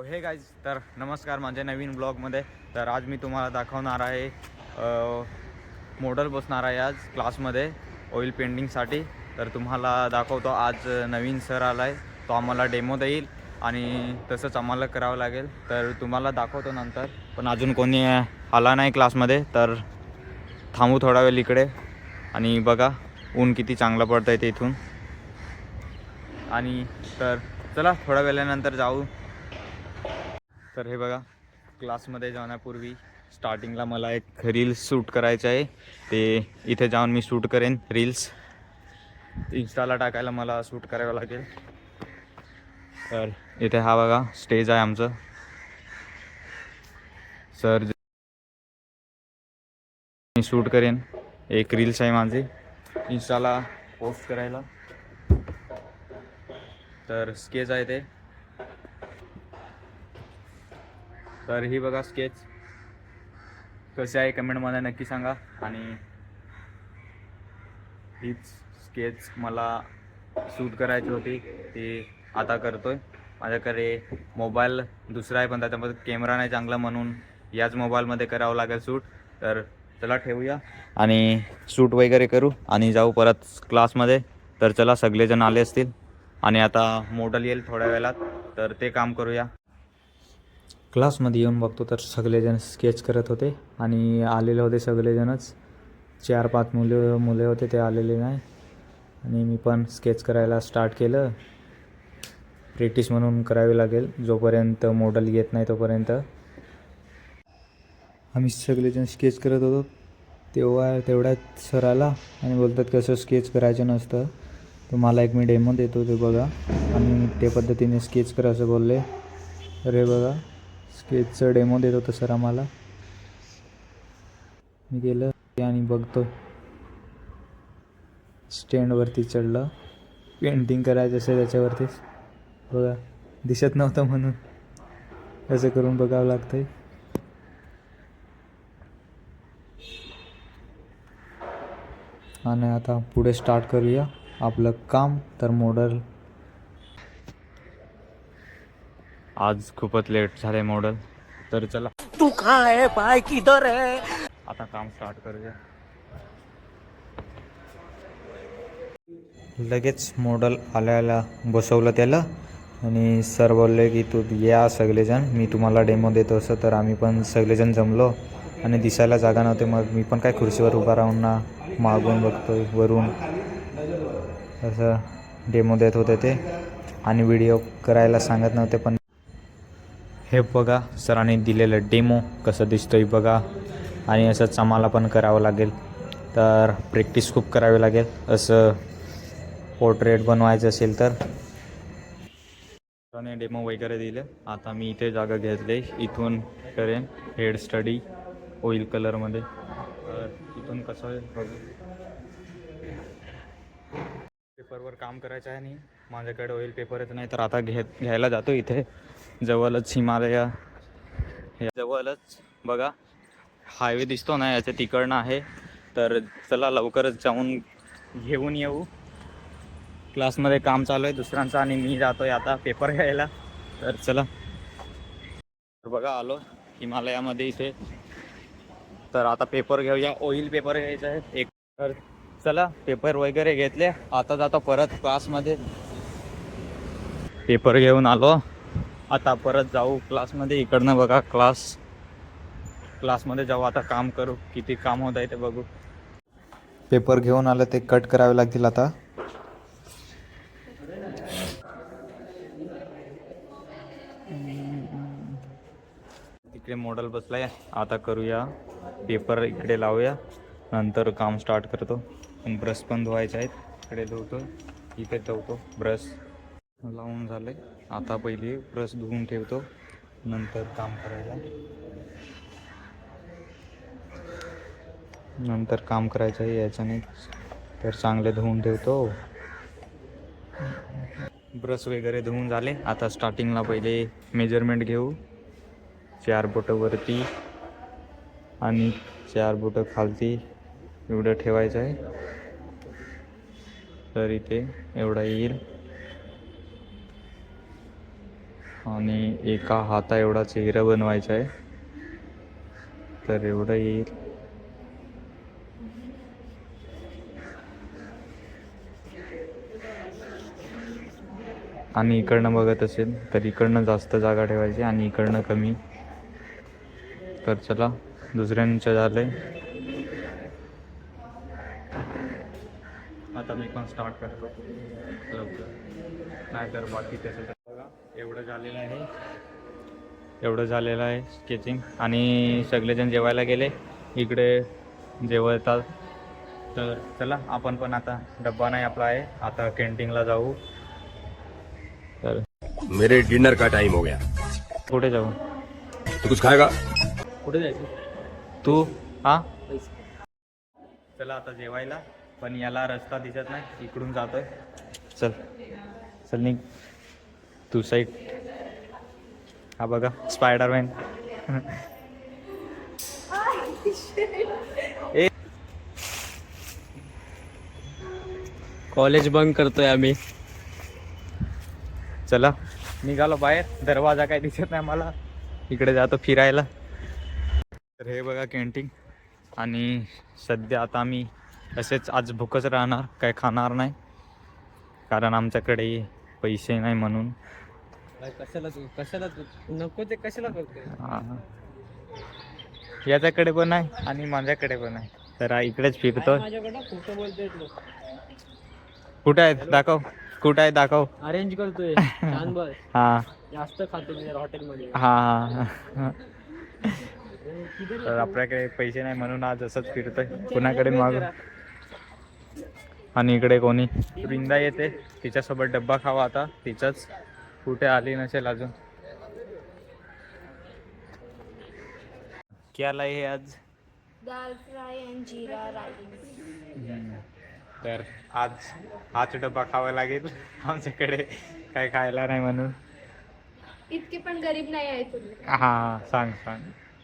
So हे guys, तर नमस्कार माझ्या नवीन ब्लॉगमध्ये. तर आज मी तुम्हाला दाखवणार आहे मॉडेल बसणार आहे आज क्लासमध्ये ऑइल पेंटिंगसाठी. तर तुम्हाला दाखवतो. आज नवीन सर आला आहे, तो आम्हाला डेमो देईल आणि तसंच आम्हाला करावं लागेल. तर तुम्हाला दाखवतो नंतर. पण अजून कोणी आला नाही क्लासमध्ये, तर थांबू थोडा वेळ इकडे. आणि बघा ऊन किती चांगलं पडतं आहे ते इथून. आणि तर चला थोड्या वेळानंतर जाऊ. तर हे बघा, क्लासमध्ये जाण्यापूर्वी स्टार्टिंगला मला एक रील्स शूट करायचं आहे. ते इथे जाऊन मी शूट करेन. रील्स इंस्टाला टाकायला मला शूट करावं लागेल. तर इथे हा बघा स्टेज आहे आमचं. सर मी शूट करेन. एक रील्स आहे माझी इंस्टाला पोस्ट करायला. तर स्केच आहे ते. तर ही बघा स्केच कसे आहे कमेंटमध्ये नक्की सांगा. आणि हीच स्केच मला शूट करायची होती, ती आता करतोय. माझ्याकडे मोबाईल दुसरा आहे, पण त्याच्यामध्ये कॅमेरा नाही चांगला, म्हणून याच मोबाईलमध्ये करावं लागेल शूट. तर चला ठेवूया आणि शूट वगैरे करू आणि जाऊ परत क्लासमध्ये. तर चला, सगळेजण आले असतील आणि आता मॉडेल येईल थोड्या वेळात, तर ते काम करूया. क्लासमध्ये येऊन बघतो तर सगळेजण स्केच करत होते आणि आलेले होते सगळेजणच. 4-5 मुले होते, ते आलेले नाही. आणि मी पण स्केच करायला स्टार्ट केलं. प्रॅक्टिस म्हणून करावी लागेल, जोपर्यंत मॉडेल येत नाही तोपर्यंत. आम्ही सगळेजण स्केच करत होतो, तेवढ्यात सर आला आणि बोलतात कसं स्केच करायचं नसतं, तर मला एक मी डेमो देतो, ते बघा. आणि त्या पद्धतीने स्केच करा असं बोलले. अरे बघा, स्केचचं डेमो देत होतं सर आम्हाला. मी गेलं आणि बघतो स्टँडवरती चढलं. पेंटिंग करायचं असेल त्याच्यावरतीच. बघा, दिसत नव्हतं म्हणून असं करून बघावं लागतंय. आणि आता पुढे स्टार्ट करूया आपलं काम. तर मॉडेल आज खूपच लेट झाले मॉडेल. तर चला, तू कहाँ है भाई, किधर है? आता काम स्टार्ट करूया. लगेच मॉडेल आल्याला बसवलं त्याला आणि सर बोलले की तू या सगळेजण, मी तुम्हाला डेमो देतो. असं तर आम्ही पण सगळेजण जमलो आणि दिसायला जागा नव्हते. मग मी पण काय खुर्चीवर उभा राहून ना मागून बघतोय वरून, असं डेमो देत होते ते. आणि व्हिडिओ करायला सांगत नव्हते. पण हे बघा, सरांनी दिलेलं डेमो कसं दिसतोय बघा. आणि असंच आम्हाला पण करावं लागेल. तर प्रॅक्टिस खूप करावी लागेल असं पोर्ट्रेट बनवायचं असेल तर. त्याने डेमो वगैरे दिले. आता मी इथे जागा घेतली, इथून करेन हेड स्टडी ऑइल कलरमध्ये. तर इथून कसं आहे बघू. पेपरवर काम करायचं आहे आणि माझ्याकडे ऑइल पेपरच नाही, तर आता घ्यायला जातो. इथे जवळच हिमालया, या जवळच बघा हायवे दिसतो ना, याच्या तिकडनं आहे. तर चला लवकरच जाऊन घेऊन येऊ. क्लासमध्ये काम चालू आहे दुसऱ्यांचं आणि मी जातो आहे आता पेपर घ्यायला. तर चला. तर बघा आलो हिमालयामध्ये इथे. तर आता पेपर घेऊया, ऑइल पेपर घ्यायचा आहे एक. तर चला पेपर वगैरे घेतले, आता जातो परत क्लासमध्ये. पेपर घेऊन आलो, आता परत जाऊ क्लासमध्ये. इकडनं बघा क्लासमध्ये जाऊ, आता काम करू. किती काम होत आहे ते बघू. पेपर घेऊन आलं, ते कट करावे लागतील आता. तिकडे मॉडेल बसलाय, आता करूया पेपर. इकडे लावूया, नंतर काम स्टार्ट करतो. ब्रश पण धुवायचे आहेत, इकडे धुवतो, इथे धुवतो. ब्रश लावून झाले, आता पहिले ब्रश धुवून ठेवतो, नंतर काम करायचं आहे याच्याने. तर चांगले धुवून ठेवतो. ब्रश वगैरे धुवून झाले. आता स्टार्टिंगला पहिले मेजरमेंट घेऊ. 4 बोटं वरती आणि 4 बोटं खालती एवढं ठेवायचं आहे. तर इथे एवढा येईल. आणि एका हाता एवढा चेहरा बनवायचा आहे, तर एवढं येईल. आणि इकडनं बघत असेल तर इकडनं जास्त जागा ठेवायची आणि इकडनं कमी. तर चला, दुसऱ्यांचं झालंय, आता मी पण स्टार्ट करतो लवकर, नाहीतर बाकी त्याचं बघा एवढं झालेलं आहे स्केचिंग. आणि सगळेजण जेवायला गेले, इकडे जेवतात. तर चला आपण पण आता, डब्बा नाही आपला आहे, आता कॅन्टीनला जाऊ. तर मेरे डिनर का टाइम हो गया. कुठे जाऊ? तू कुछ खाएगा? कुठे जायचं? तू हा चला आता जेवायला. पण याला रस्ता दिसत नाही, इकडून जातोय. चल चल निघ तू साईड. हा बघा स्पायडरमॅन. कॉलेज बंक करतोय आम्ही. चला निघालो बाहेर, दरवाजा काय दिसत नाही मला, इकडे जातो फिरायला. तर हे बघा कॅन्टीन. आणि सध्या आता आम्ही असेच आज भूकच राहणार, काय खाणार नाही, कारण आमच्याकडे पैसे नाही म्हणून. कशाला तू नको ते कशाला करतोय? हां, याच्याकडे पण आहे आणि माझ्याकडे पण आहे, तर इकडेच फिरतो. माझ्याकडे खोटं बोलतोय तू. कुठे आहेत दाखव, कुठे आहे दाखव. अरेंज करतोय छान बस. हां जास्त खातो मी हॉटेलमध्ये. हां हां. तर आपल्याकडे पैसे नाही म्हणून आज असंच फिरतोय, कुणाकडे मागून. आणि इकडे कोणी वृंदा येते, तिच्यासोबत डब्बा खावा आता. तिच्याच कुठे आली नसेल अजून. क्या लाई है आज? दाल फ्राय आणि जीरा राईस. तर आज हाच डब्बा खावा लागेल, आमच्याकडे काय खायला नाही म्हणून. इतके पण गरीब नाही आहे तुम्ही. हां सांग सांग.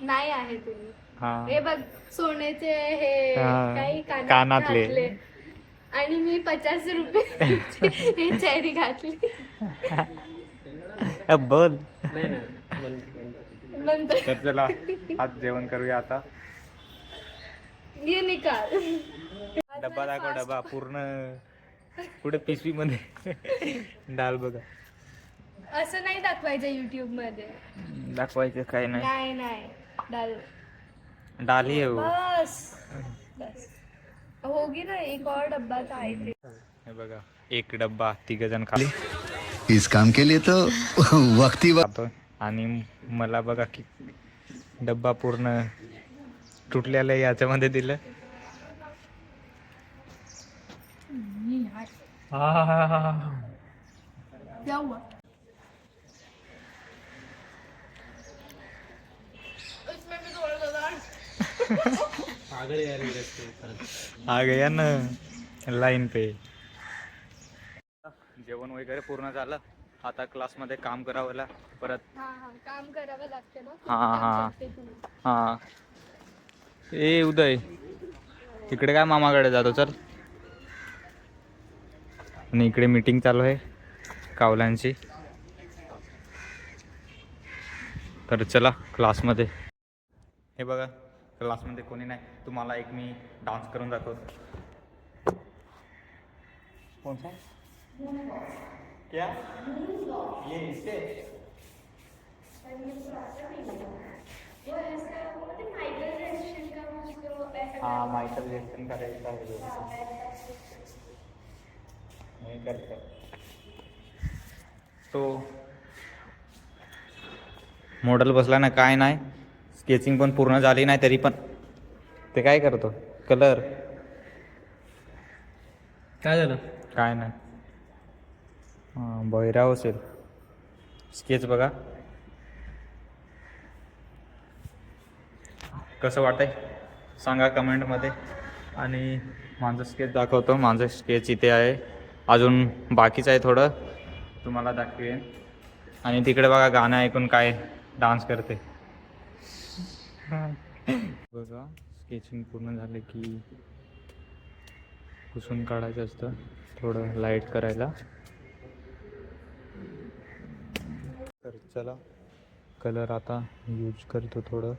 नाही आहे तुम्ही. हां हे बघ सोन्याचे हे हा, काही कानातले. घातले. आणि मी 50 रुपये हे चेरी घातली. बोल. नाही नाही नंतर तर चला आज जेवण करूया आता. ये निकाल. डब्बा दाखव, डब्बा पूर्ण पुढे पिशवी मध्ये डाल बघा. असं नाही दाखवायचं युट्यूब मध्ये. दाखवायचं काय नाही. नाही नाही डाल. डाली आहे वो. बस बस होगी ना, एक और डब्बा था आहे ते. हे बघा एक डब्बा 3 जण खाली इस काम के लिए तो वक्त ही खातो. आणि मला बघा की डब्बा पूर्ण तुटलेलं याच्यामध्ये दिलं. क्या हुआ? इसमें भी थोड़ा सा आगळे यार आ गया ना लाईन पे. जेवण वगैरे पूर्ण झालं, आता क्लासमध्ये काम करावं परत. हाँ काम करावं लागतं ना. हाँ, हाँ. काम करते तुम्ही. हां ए उदय, इकडे काय मामाकडे जातो चल. आणि इकडे मीटिंग चालू आहे कावल्यांची. तर चला क्लासमध्ये. हे बघा क्लासमध्ये कोणी नाही, तुम्हाला एक मी डान्स करून दाखवतो. कोणता क्या ये इससे हाँ माइकल जैक्सन का रहता है जो नहीं करता. तो मॉडेल बसला ना, काय नाही, स्केचिंग पण पूर्ण झाली नाही तरी पण ते काय करतो, कलर काय झालं? काय नाही. हां बहिराव असेल. स्केच बघा कसं वाटतंय सांगा कमेंटमध्ये. आणि माझं स्केच दाखवतो. माझं स्केच इथे आहे, अजून बाकीचं आहे थोडं, तुम्हाला दाखवेन. आणि तिकडे बघा गाणं ऐकून काय डान्स करते बघा. स्केचिंग पूर्ण झालं की पुसून काढायचं असतं, थोडं लाईट करायला. तर चला कलर आता यूज करतो थोडं.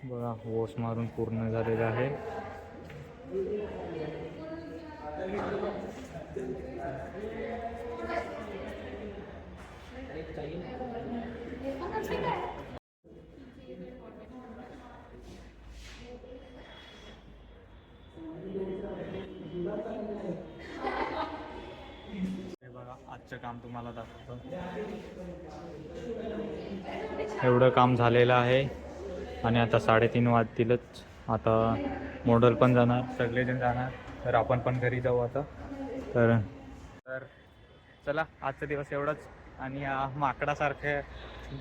बघा वॉश मारून पूर्ण झालेलं आहे. हे बघा आजचं काम तुम्हाला दाखवतो. एवढं काम झालेलं आहे आणि आता 3:30 वाजतीलच. आता मॉडेल पण जाणार, सगळेजण जाणार, तर आपण पण घरी जाऊ आता. तर चला आजचा दिवस एवढंच. आणि माकडासारखे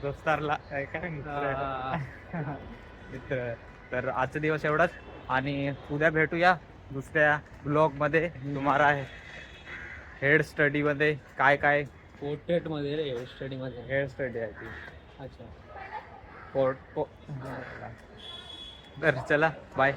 दोस्तारला काय मित्र. तर आजचा दिवस एवढंच आणि उद्या भेटूया दुसऱ्या ब्लॉगमध्ये. तुम्हाला हेड स्टडीमध्ये काय काय पोर्ट्रेटमध्ये रे, स्टडीमध्ये हेड स्टडी आहे ती. अच्छा. तर चला बाय.